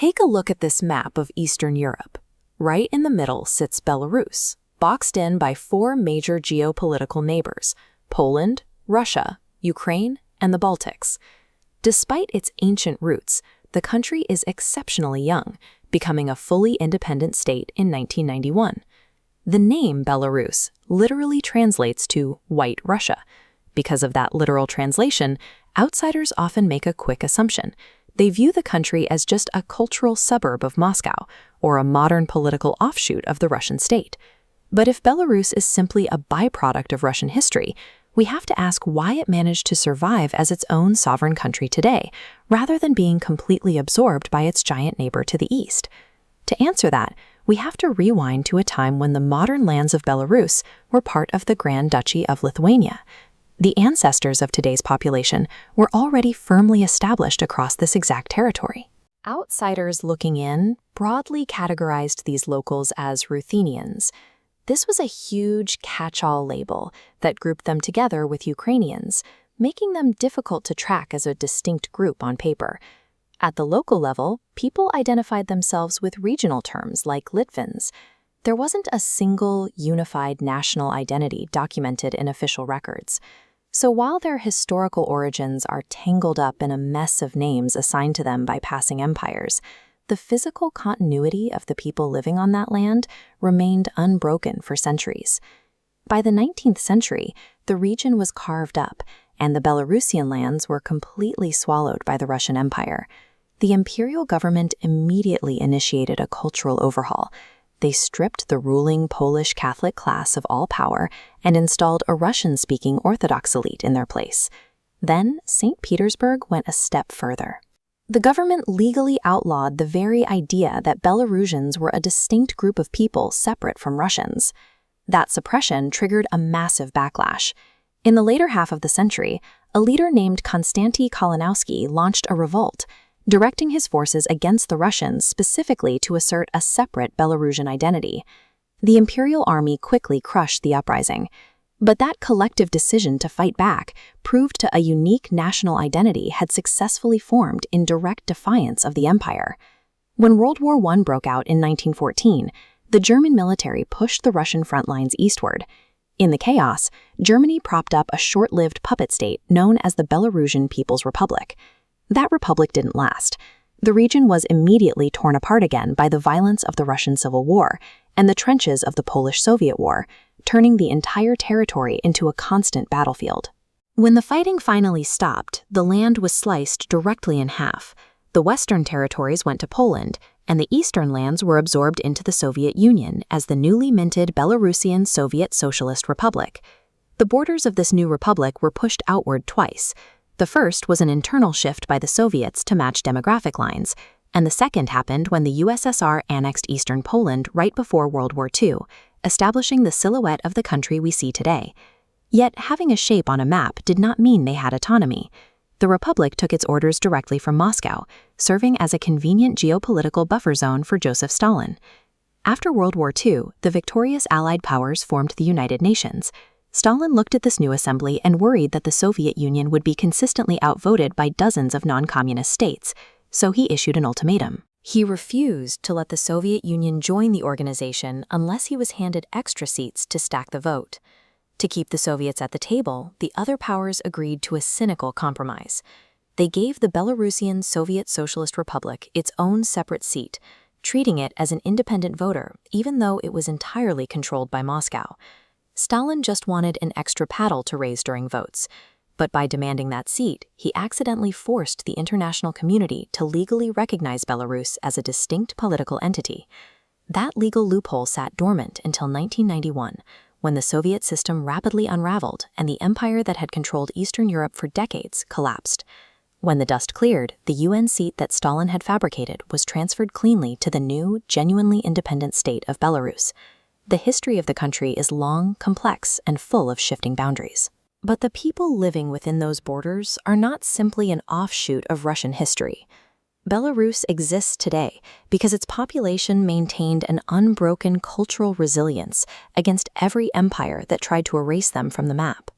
Take a look at this map of Eastern Europe. Right in the middle sits Belarus, boxed in by four major geopolitical neighbors: Poland, Russia, Ukraine, and the Baltics. Despite its ancient roots, the country is exceptionally young, becoming a fully independent state in 1991. The name Belarus literally translates to White Russia. Because of that literal translation, outsiders often make a quick assumption. They view the country as just a cultural suburb of Moscow or a modern political offshoot of the Russian state. But if Belarus is simply a byproduct of Russian history, we have to ask why it managed to survive as its own sovereign country today, rather than being completely absorbed by its giant neighbor to the east. To answer that, we have to rewind to a time when the modern lands of Belarus were part of the Grand Duchy of Lithuania. The ancestors of today's population were already firmly established across this exact territory. Outsiders looking in broadly categorized these locals as Ruthenians. This was a huge catch-all label that grouped them together with Ukrainians, making them difficult to track as a distinct group on paper. At the local level, people identified themselves with regional terms like Litvins. There wasn't a single, unified national identity documented in official records. So while their historical origins are tangled up in a mess of names assigned to them by passing empires, the physical continuity of the people living on that land remained unbroken for centuries. By the 19th century, the region was carved up, and the Belarusian lands were completely swallowed by the Russian Empire. The imperial government immediately initiated a cultural overhaul. They stripped the ruling Polish Catholic class of all power and installed a Russian-speaking Orthodox elite in their place. Then, St. Petersburg went a step further. The government legally outlawed the very idea that Belarusians were a distinct group of people separate from Russians. That suppression triggered a massive backlash. In the later half of the century, a leader named Konstanty Kalinowski launched a revolt, directing his forces against the Russians specifically to assert a separate Belarusian identity. The imperial army quickly crushed the uprising. But that collective decision to fight back proved to a unique national identity had successfully formed in direct defiance of the empire. When World War I broke out in 1914, the German military pushed the Russian front lines eastward. In the chaos, Germany propped up a short-lived puppet state known as the Belarusian People's Republic. That republic didn't last. The region was immediately torn apart again by the violence of the Russian Civil War and the trenches of the Polish-Soviet War, turning the entire territory into a constant battlefield. When the fighting finally stopped, the land was sliced directly in half. The western territories went to Poland, and the eastern lands were absorbed into the Soviet Union as the newly minted Belarusian Soviet Socialist Republic. The borders of this new republic were pushed outward twice. The first was an internal shift by the Soviets to match demographic lines, and the second happened when the USSR annexed eastern Poland right before World War II, establishing the silhouette of the country we see today. Yet having a shape on a map did not mean they had autonomy. The republic took its orders directly from Moscow, serving as a convenient geopolitical buffer zone for Joseph Stalin. After World War II, the victorious Allied powers formed the United Nations. Stalin looked at this new assembly and worried that the Soviet Union would be consistently outvoted by dozens of non-communist states, so he issued an ultimatum. He refused to let the Soviet Union join the organization unless he was handed extra seats to stack the vote. To keep the Soviets at the table, the other powers agreed to a cynical compromise. They gave the Belarusian Soviet Socialist Republic its own separate seat, treating it as an independent voter, even though it was entirely controlled by Moscow. Stalin just wanted an extra paddle to raise during votes, but by demanding that seat, he accidentally forced the international community to legally recognize Belarus as a distinct political entity. That legal loophole sat dormant until 1991, when the Soviet system rapidly unraveled and the empire that had controlled Eastern Europe for decades collapsed. When the dust cleared, the UN seat that Stalin had fabricated was transferred cleanly to the new, genuinely independent state of Belarus. The history of the country is long, complex, and full of shifting boundaries. But the people living within those borders are not simply an offshoot of Russian history. Belarus exists today because its population maintained an unbroken cultural resilience against every empire that tried to erase them from the map.